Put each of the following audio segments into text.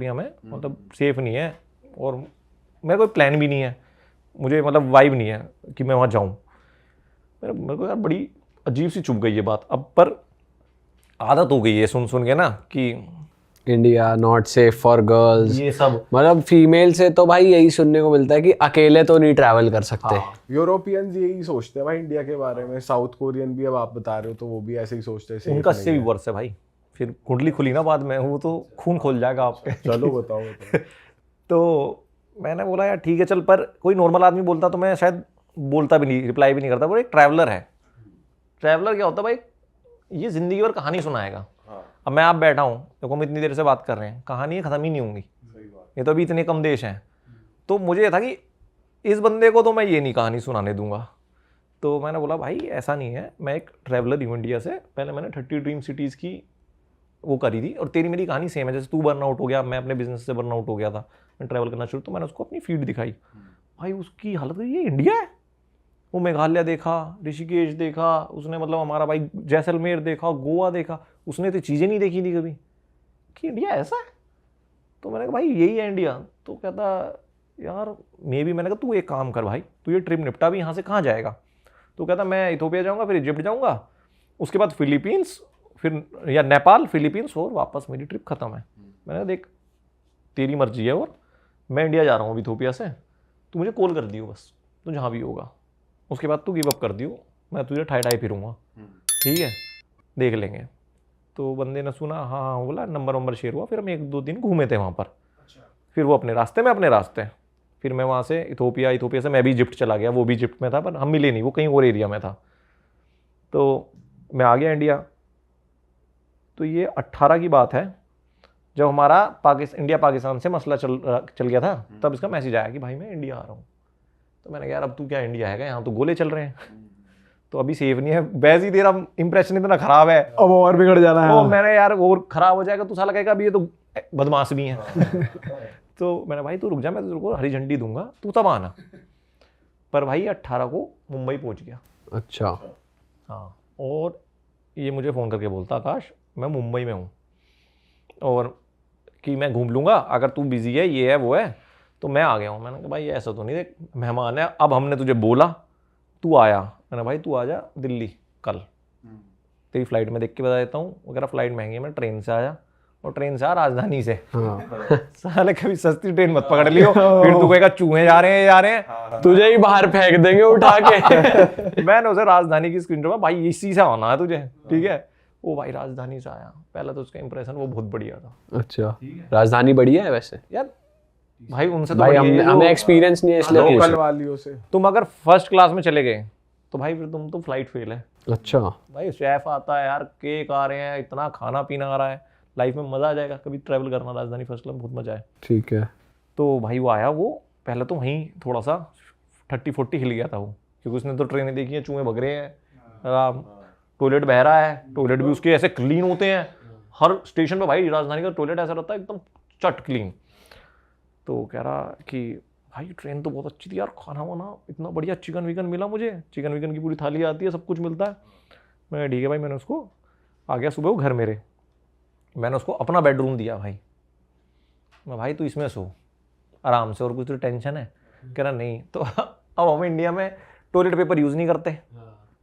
बढ़िया में, मतलब सेफ नहीं है और मेरा कोई प्लान भी नहीं है, मुझे मतलब वाइब नहीं है कि मैं वहाँ जाऊँ। मेरे को यार बड़ी अजीब सी चुभ गई ये बात अब, पर आदत हो गई है सुन सुन के ना कि India not safe for girls, ये सब मतलब फीमेल से तो भाई यही सुनने को मिलता है कि अकेले तो नहीं ट्रैवल कर सकते। यूरोपियंस यही सोचते हैं भाई इंडिया के बारे में, साउथ कोरियन भी अब आप बता रहे हो तो वो भी ऐसे ही सोचते हैं। उनका से भी वर्ष है भाई, फिर कुंडली खुली ना बाद में, वो तो खून खोल जाएगा आपके। चलो बताओ। तो मैंने बोला यार ठीक है चल, पर कोई नॉर्मल आदमी बोलता तो मैं शायद बोलता भी नहीं, रिप्लाई भी नहीं करता। वो एक ट्रैवलर है, ट्रैवलर क्या होता है भाई, ये जिंदगी भर कहानी सुनाएगा। अब मैं आप बैठा हूँ, देखो हम इतनी देर से बात कर रहे हैं, कहानी खत्म ही नहीं होंगी, ये तो अभी इतने कम देश हैं। तो मुझे ये था कि इस बंदे को तो मैं ये नहीं कहानी सुनाने दूंगा। तो मैंने बोला भाई ऐसा नहीं है, मैं एक ट्रैवलर हूँ इंडिया से, पहले मैंने 30 ड्रीम सिटीज़ की वो करी थी, और तेरी मेरी कहानी सेम है। जैसे तू बर्न आउट हो गया, मैं अपने बिजनेस से बर्न आउट हो गया था, मैं ट्रैवल करना शुरू, तो मैंने उसको अपनी फीड दिखाई। भाई उसकी हालत, ये इंडिया है। वो मेघालय देखा, ऋषिकेश देखा उसने, मतलब हमारा भाई जैसलमेर देखा, गोवा देखा, उसने तो चीज़ें नहीं देखी थी कभी कि इंडिया ऐसा है। तो मैंने कहा भाई यही है इंडिया। तो कहता यार मैंने कहा तू एक काम कर भाई, तू ये ट्रिप निपटा भी, यहाँ से कहाँ जाएगा। तो कहता मैं इथोपिया जाऊँगा, फिर इजिप्ट जाऊँगा, उसके बाद फिलीपींस, फिर या नेपाल, फिलीपींस, और वापस मेरी ट्रिप खत्म है। मैंने कहा देख तेरी मर्जी है, और मैं इंडिया जा रहा हूँ अभी इथोपिया से, तू मुझे कॉल कर दियो बस, तो जहाँ भी होगा उसके बाद तू गिव अप कर दियो, मैं तुझे ठाई फिरूँगा, ठीक है देख लेंगे। तो बंदे ने सुना, हाँ हाँ बोला, नंबर शेयर हुआ। फिर हम 1-2 दिन घूमे थे वहाँ पर। फिर वो अपने रास्ते में अपने रास्ते, फिर मैं वहाँ से इथोपिया से मैं भी इजिप्ट चला गया, वो भी इजिप्ट में था पर हम मिले नहीं, वो कहीं और एरिया में था। तो मैं आ गया इंडिया। तो ये 18 की बात है, जब हमारा इंडिया पाकिस्तान से मसला चल गया था, तब इसका मैसेज आया कि भाई मैं इंडिया आ रहा हूँ। तो मैंने कहा यार अब तू क्या इंडिया है, यहाँ तो गोले चल रहे हैं, तो अभी सेफ नहीं है, वैसे ही तेरा इंप्रेशन इतना खराब है, अब और बिगड़ जाना है। तो मैंने यार और खराब हो जाएगा, तू साला कहेगा अभी ये तो बदमाश भी है। तो मैंने भाई तू रुक जा, मैं तेरे को हरी झंडी दूंगा, तू तब आना। पर भाई 18 को मुंबई पहुंच गया। अच्छा हाँ, और ये मुझे फ़ोन करके बोलता आकाश मैं मुंबई में हूँ और कि मैं घूम लूँगा, अगर तू बिजी है, ये है वो है, तो मैं आ गया हूँ। मैंने कहा भाई ऐसा तो नहीं, देख मेहमान है, अब हमने तुझे बोला तू आया। मैंने भाई तू आ जा दिल्ली कल, तेरी फ्लाइट में देख के बता देता हूँ। वगैरह फ्लाइट महंगी है, मैं ट्रेन से आया, और ट्रेन से आ राजधानी से। साले कभी सस्ती ट्रेन मत पकड़ लियो, फिर तू कहेगा चूहे जा रहे हैं, तुझे ही बाहर फेंक देंगे उठा के। मैंने उसे राजधानी की स्क्रीन पर, भाई इसी से आना है तुझे, ठीक है। वो भाई राजधानी से आया, पहला तो उसका इंप्रेशन वो बहुत बढ़िया था। अच्छा, राजधानी बढ़िया है वैसे यार भाई, उनसे तो भाई हमें एक्सपीरियंस नहीं है इसलिए लोकल वालियों से। तुम अगर फर्स्ट क्लास में चले गए तो भाई फिर तुम तो फ्लाइट फेल है। अच्छा भाई शेफ आता है यार, केक आ रहे हैं, इतना खाना पीना आ रहा है, लाइफ में मजा आ जाएगा। कभी ट्रैवल करना राजधानी फर्स्ट क्लास, बहुत मजा है। ठीक है। तो भाई वो आया, वो पहले तो वहीं थोड़ा सा 30-40 हिल गया था वो, क्योंकि उसने तो ट्रेनें देखी हैं, चूहे भग रहे हैं, टॉयलेट बह रहा है, टॉयलेट भी उसके ऐसे क्लीन होते हैं हर स्टेशन पे। भाई राजधानी का टॉयलेट ऐसा रहता है एकदम चट क्लीन। तो कह रहा कि भाई ट्रेन तो बहुत अच्छी थी यार, खाना वाना इतना बढ़िया, चिकन विकन मिला मुझे, चिकन विकन की पूरी थाली आती है, सब कुछ मिलता है। मैं ठीक है भाई, मैंने उसको आ गया सुबह वो घर मेरे, मैंने उसको अपना बेडरूम दिया भाई। मैं भाई तू इसमें सो आराम से, और कुछ तो टेंशन है? कह रहा नहीं। तो अब हम इंडिया में टॉयलेट पेपर यूज़ नहीं करते।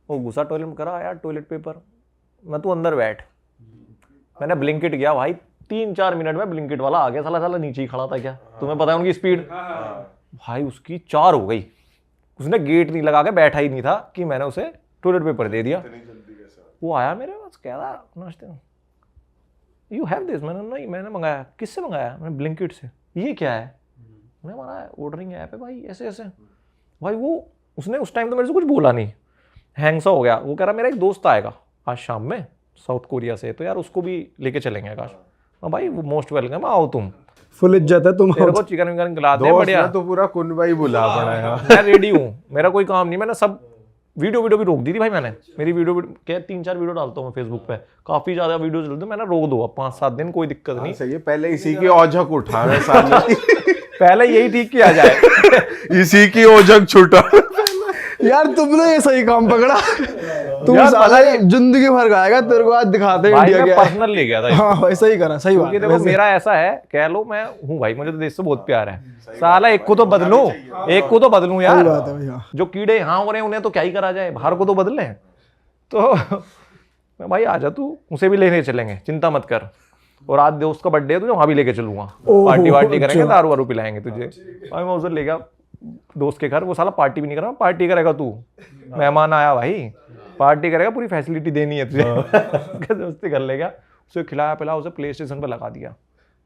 वो घुसा टॉयलेट में, करा यार टॉयलेट पेपर, मैं तू अंदर बैठ। मैंने ब्लिंकिट किया भाई, 3-4 मिनट में ब्लिंकिट वाला आ गया। साला नीचे ही खड़ा था क्या, तुम्हें पता है उनकी स्पीड। भाई उसकी 4 हो गई, उसने गेट नहीं लगा के बैठा ही नहीं था कि मैंने उसे टॉयलेट पेपर दे दिया। वो आया मेरे पास, कह रहा नाश्ते में यू हैव दिस। मैंने नहीं, मैंने मंगाया। किससे मंगाया? मैंने ब्लिंकिट से। ये क्या है? मैंने हमारा ऑर्डरिंग ऐप है भाई, ऐसे ऐसे। भाई वो उसने उस टाइम तो मेरे से कुछ बोला नहीं, हैंग सा हो गया। वो कह रहा मेरा एक दोस्त आएगा आज शाम में साउथ कोरिया से, तो यार उसको भी लेके चलेंगे आकाश। भाई वो मोस्ट वेलकम, आओ तुम, फुल इज्जत है तुम। तेरे को चिकन विकन खिला दे बढ़िया। तो पूरा कुनबा ही बुला पड़ा है। मैं रेडी हूँ, मेरा कोई काम नहीं। मैंने सब वीडियो भी रोक दी थी भाई। मैंने मेरी वीडियो क्या 3-4 वीडियो डालता हूँ मैं फेसबुक पे, काफी ज्यादा वीडियो चलते, मैंने रोक दो अब 5-7 दिन, कोई दिक्कत नहीं। सही है, पहले इसी की औजक उठा है साले। पहले यही ठीक किया जाए। इसी की ओझक छूटा। यार तुमने ये सही काम पकड़ा। तू साला जिंदगी भर गाएगा, तेरे को आज दिखाते हैं भाई इंडिया मैं क्या है। पर्सनल ले गया था हाँ वैसा ही करा, सही बात क्योंकि है देखो वैसे। मेरा ऐसा है, कह लो मैं हूँ भाई, मुझे तो देश से बहुत प्यार है साला, एक को तो बदलूं, एक को तो बदलूं सही यार। बात है भाई, हाँ। जो कीड़े यहाँ हो रहे हैं उन्हें तो क्या ही करा जाए, बाहर को तो बदले। तो मैं भाई आजा तू, उसे भी लेने चलेंगे, चिंता मत कर। और आज दोस्त का बर्थडे है, तुझे वहां भी लेके चलूंगा, पार्टी वार्टी करेंगे, दारू वारू पिलाएंगे तुझे। भाई मैं उसे ले गया दोस्त के घर, वो साला पार्टी भी नहीं कर रहा, पार्टी करेगा तू, मेहमान आया भाई, पार्टी करेगा, पूरी फैसिलिटी देनी है तुझे। दोस्ती कर ले गया, उसे खिलाया पिलाया, उसे प्ले स्टेशन पर लगा दिया।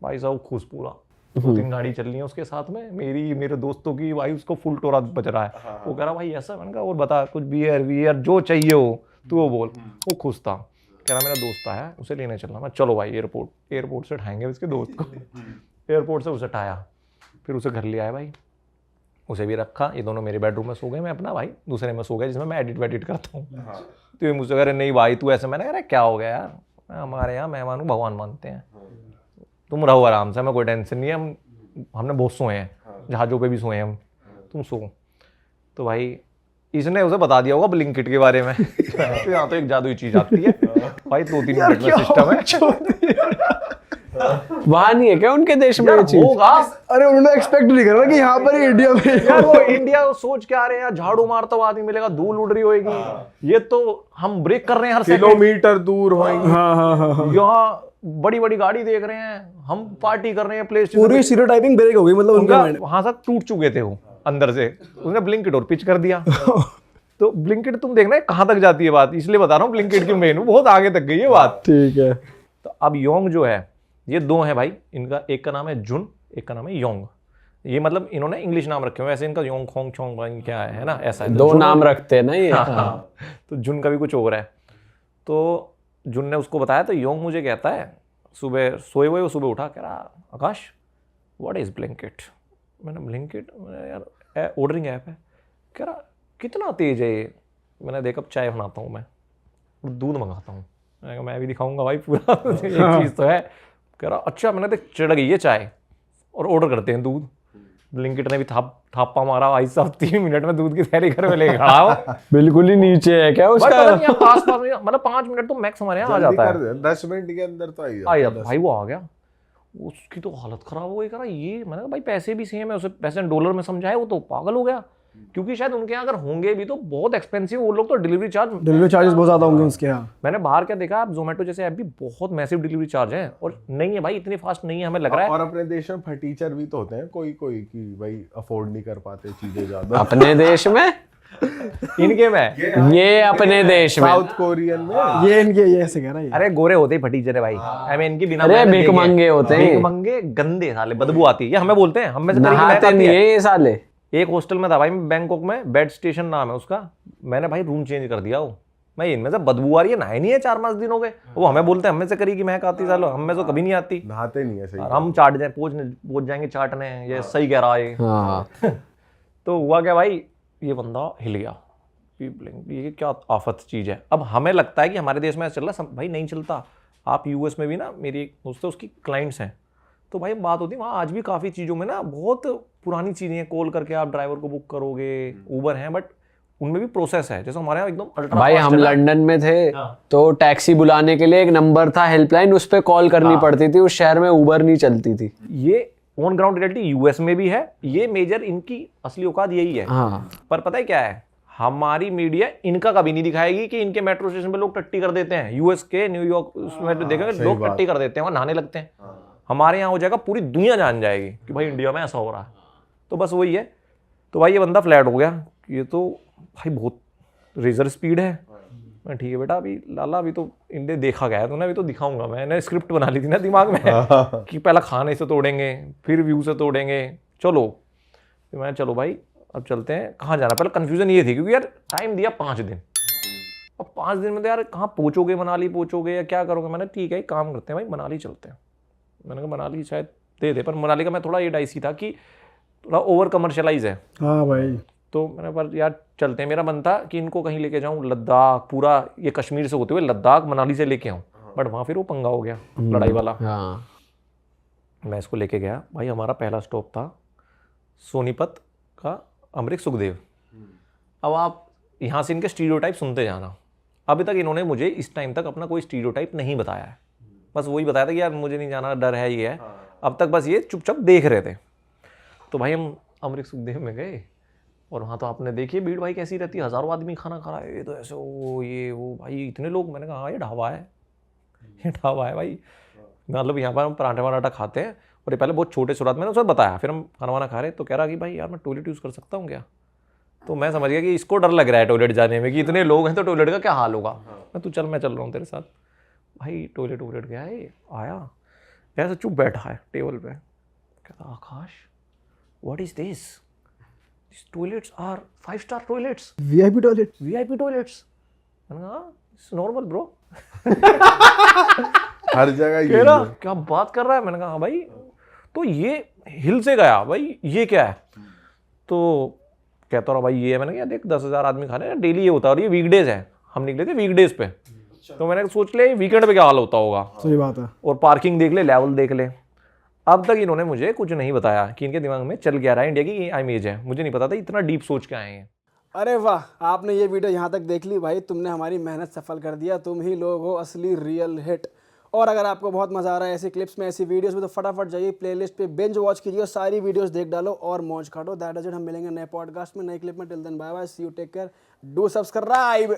भाई साहब खुश पूरा, 2-3 गाड़ी चल रही है उसके साथ में, मेरी मेरे दोस्तों की, भाई उसको फुल टोरा बज रहा है। वो कह रहा भाई ऐसा, मैंने कहा और बता कुछ, बियर जो चाहिए हो तू वो बोल। वो खुश था, कह रहा मेरा दोस्त आया उसे लेने चलना। मैं चलो भाई एयरपोर्ट से उठाएंगे उसके दोस्त को। एयरपोर्ट से उसे उठाया, फिर उसे घर ले आया भाई, उसे भी रखा, ये दोनों मेरे बेडरूम में सो गए, मैं अपना भाई दूसरे में सो गया जिसमें मैं एडिट करता हूँ। तो ये मुझसे कह रहे नहीं भाई तू ऐसे, मैंने कह रहा क्या हो गया यार, मैं हमारे यहाँ मेहमान को भगवान मानते हैं, तुम रहो आराम से, हमें कोई टेंशन नहीं है, हमने बहुत सोए हैं, जहाज़ों पे भी सोए हैं हम, तुम सो। तो भाई इसने उसे बता दिया होगा ब्लिंकिट के बारे में। तो यहाँ तो एक जादुई चीज आती है भाई, 2-3 मिनट में सिस्टम है। वहां नहीं है क्या उनके देश में ये चीज? होगा अरे उन्होंने एक्सपेक्ट नहीं करा कि यहाँ पर ही इंडिया में यार, वो इंडिया सोच के आ रहे हैं यार, झाड़ू मारता हुआ आदमी मिलेगा, धूल उड़ रही होगी, ये तो हम ब्रेक कर रहे हैं हर सेकंड, किलोमीटर दूर होंगे। हाँ हाँ हाँ, यहाँ बड़ी बड़ी गाड़ी देख रहे हैं, हम पार्टी कर रहे हैं, प्ले पूरी स्टीरियोटाइपिंग ब्रेक हो गई, मतलब उनका माइंड। वहां से टूट चुके थे वो अंदर से, उसने ब्लिंकिट और पिच कर दिया। तो ब्लिंकिट तुम देखना कहाँ तक जाती है बात, इसलिए बता रहा हूँ ब्लिंकिट की मेनू बहुत आगे तक गई है बात। ठीक है। तो अब योंग जो है, ये दो हैं भाई, इनका एक का नाम है जुन, एक का नाम है योंग। ये मतलब इन्होंने इंग्लिश नाम रखे हुए, वैसे इनका योंग खोंग चोंग क्या है ना, ऐसा है। दो नाम रखते हैं ना ये। हाँ। तो जुन का भी कुछ और है। तो जुन ने उसको बताया, तो योंग मुझे कहता है, सुबह सोए हुए वो सुबह उठा, कह रहा आकाश व्हाट इज ब्लिंकिट। मैंने ब्लिंकिट यार ऑर्डरिंग ऐप है। कह रहा कितना तेज है ये। मैंने देखा अब चाय बनाता हूँ मैं, दूध मंगाता हूँ। मैंने कहा मैं भी दिखाऊंगा भाई पूरा। एक चीज़ तो है। कह रहा अच्छा, मैंने देख चढ़ गई है चाय और ऑर्डर करते हैं दूध। ब्लिंकिट ने भी थापा मारा, भाई साहब 3 मिनट में दूध की थैली घर में लेके खड़ा हो। बिल्कुल ही नीचे है क्या उसका? आस पास में, मतलब 5 मिनट तो मैक्स हमारे यहाँ आ जाता है, 10 मिनट के अंदर तो आ जाता। भाई वो आ गया, उसकी तो हालत खराब हो गई। कह रहा ये, मैंने कहा भाई पैसे भी सेम है, उसे पैसे डॉलर में समझाए, वो तो पागल हो गया। क्योंकि शायद उनके यहाँ अगर होंगे भी तो बहुत एक्सपेंसिव, वो लोग तो डिलीवरी चार्जेस बहुत ज्यादा होंगे उसके यहाँ। मैंने बाहर क्या देखा, आप जोमेटो जैसे ऐप भी बहुत मैसिव डिलीवरी चार्ज है, और नहीं है भाई इतनी फास्ट नहीं है हमें लग रहा है। और अपने देश में फटीचर भी तो होते हैं कोई कोई कि भाई अफोर्ड नहीं कर पाते चीजें ज्यादा। अपने देश में, इनके में ये अपने देश में, साउथ कोरियन में ये इनके ये ऐसे कह रहा है। अरे गोरे होते ही फटीचर है भाई। आई मीन इनकी बिना अरे मेहनत भिख देखे। मंगे होते हैं। भिख मंगे गंदे साले, बदबू आती है, ये हमें बोलते हैं, हमें से करीब महक नहाते आती नहीं है। है ये साले। एक हॉस्टल में था भाई मैं बैंकॉक में, बेड स्टेशन नाम है उसका, मैंने भाई रूम चेंज कर दिया। वो मैं इनमें से बदबू आ रही है, नहाए नहीं है 4-5 दिन हो गए। वो हमें बोलते हैं हमें से करी की महक आती सालो, हमें तो कभी नहीं आती। नहाते नहीं है सही। और हम चाट जाए पहुंच जाएंगे चाटने, ये सही कह रहा है। हाँ। तो हुआ क्या भाई, ये बंदा हिल गया, ये क्या आफत चीज़ है। अब हमें लगता है कि हमारे देश में ऐसा चल रहा है, भाई नहीं चलता। आप यूएस में भी ना, मेरी एक दोस्त है उसकी क्लाइंट्स हैं, तो भाई बात होती है वहाँ आज भी काफ़ी चीज़ों में ना बहुत पुरानी चीज़ें हैं। कॉल करके आप ड्राइवर को बुक करोगे, ऊबर है, बट उनमें भी प्रोसेस है। जैसे हमारे यहाँ एकदम अल्ट्रा भाई फास्ट हम है ना। लंदन में थे तो टैक्सी बुलाने के लिए एक नंबर था, हेल्पलाइन, उस पर कॉल करनी पड़ती थी। उस शहर में उबर नहीं चलती थी। ये ऑन ग्राउंड रियलिटी यूएस में भी है। ये मेजर इनकी असली औकात यही है। हाँ। पर पता है क्या है, हमारी मीडिया इनका कभी नहीं दिखाएगी कि इनके मेट्रो स्टेशन पे लोग टट्टी कर देते हैं। यूएस के न्यूयॉर्क उसमें तो देखेंगे लोग टट्टी कर देते हैं, वहाँ नहाने लगते हैं। हमारे यहाँ हो जाएगा, पूरी दुनिया जान जाएगी कि भाई इंडिया में ऐसा हो रहा है। तो बस वही है। तो भाई ये बंदा फ्लैट हो गया, ये तो भाई बहुत रेजर स्पीड है। मैं ठीक है बेटा, अभी लाला अभी तो इंडिया देखा गया है तूने, अभी तो दिखाऊंगा। मैंने स्क्रिप्ट बना ली थी ना दिमाग में कि पहला खाने से तोड़ेंगे, फिर व्यू से तोड़ेंगे, चलो। फिर मैं चलो भाई अब चलते हैं, कहाँ जाना। पहले कंफ्यूजन ये थी क्योंकि यार टाइम दिया 5 दिन, अब 5 दिन में तो यार कहाँ पहुँचोगे, मनाली पहुँचोगे या क्या करोगे। मैंने ठीक है एक काम करते हैं भाई, मनाली चलते हैं। मैंने कहा मनाली शायद दे दे, पर मनाली का मैं थोड़ा ये डाइसी था कि थोड़ा ओवर कमर्शलाइज है। हाँ भाई। तो मैंने पर यार चलते हैं, मेरा मन था कि इनको कहीं लेके जाऊं, लद्दाख, पूरा ये कश्मीर से होते हुए लद्दाख मनाली से लेके आऊं, बट वहाँ फिर वो पंगा हो गया लड़ाई वाला। हाँ। मैं इसको लेके गया भाई। हमारा पहला स्टॉप था सोनीपत का अमरीक सुखदेव। अब आप यहाँ से इनके स्टीरियोटाइप सुनते जाना। अभी तक इन्होंने मुझे इस टाइम तक अपना कोई स्टीरियोटाइप नहीं बताया है, बस वही बताया था कि यार मुझे नहीं जाना, डर है, ये है। अब तक बस ये चुपचाप देख रहे थे। तो भाई हम अमृत सुखदेव में गए और वहाँ तो आपने देखिए भीड़ भाई कैसी रहती है, हज़ारों आदमी खाना खा रहा है, ये तो ऐसे वो ये वो भाई इतने लोग। मैंने कहा हाँ ये ढाबा है, ये ढाबा है भाई, मतलब यहाँ पर हम पराठा वराठा खाते हैं। और ये पहले बहुत छोटे शुरुआत मैंने उसे बताया, फिर हम खाना वाना खा रहे तो कह रहा कि भाई यार मैं टॉयलेट यूज़ कर सकता हूँ क्या? तो मैं समझ गया कि इसको डर लग रहा है टॉयलेट जाने में, कि इतने लोग हैं तो टॉयलेट का क्या हाल होगा। मैं तू चल, मैं चल रहा हूँ तेरे साथ। भाई टॉयलेट वॉयलेट गया है, आया ऐसा चुप बैठा है टेबल पे, कहता Akash what is this toilets are 5 star toilets, VIP toilet. VIP toilets. मैंने कहा इट्स नॉर्मल ब्रो। हर जगह कह ये रहा क्या बात कर रहा है? मैंने कहा हाँ भाई। तो ये हिल से गया भाई, ये क्या है? तो कहता रहा भाई ये है। मैंने कहा देख 10,000 आदमी खाने डेली ये होता है, और ये वीकडेज है, हम निकले थे वीकडेज पे। तो मैंने सोच लिया वीकेंड पे क्या हाल होता होगा, सही बात है। और पार्किंग देख ले, लेवल देख ले। अब तक इन्होंने मुझे कुछ नहीं बताया कि इनके दिमाग में चल क्या रहा है, इंडिया की इमेज है। मुझे नहीं पता था इतना डीप सोच के आए हैं। अरे वाह, आपने ये वीडियो यहाँ तक देख ली भाई, तुमने हमारी मेहनत सफल कर दिया। तुम ही लोग हो असली रियल हिट। और अगर आपको बहुत मजा आ रहा है ऐसी क्लिप्स में, ऐसी वीडियोस में, तो फटाफट जाइए प्लेलिस्ट पे बिंज वॉच कीजिए और सारी वीडियोस देख डालो और मौज काटो। That is it. हम मिलेंगे नए पॉडकास्ट में, नए क्लिप में। Till then bye bye, see you, take care, do subscribe.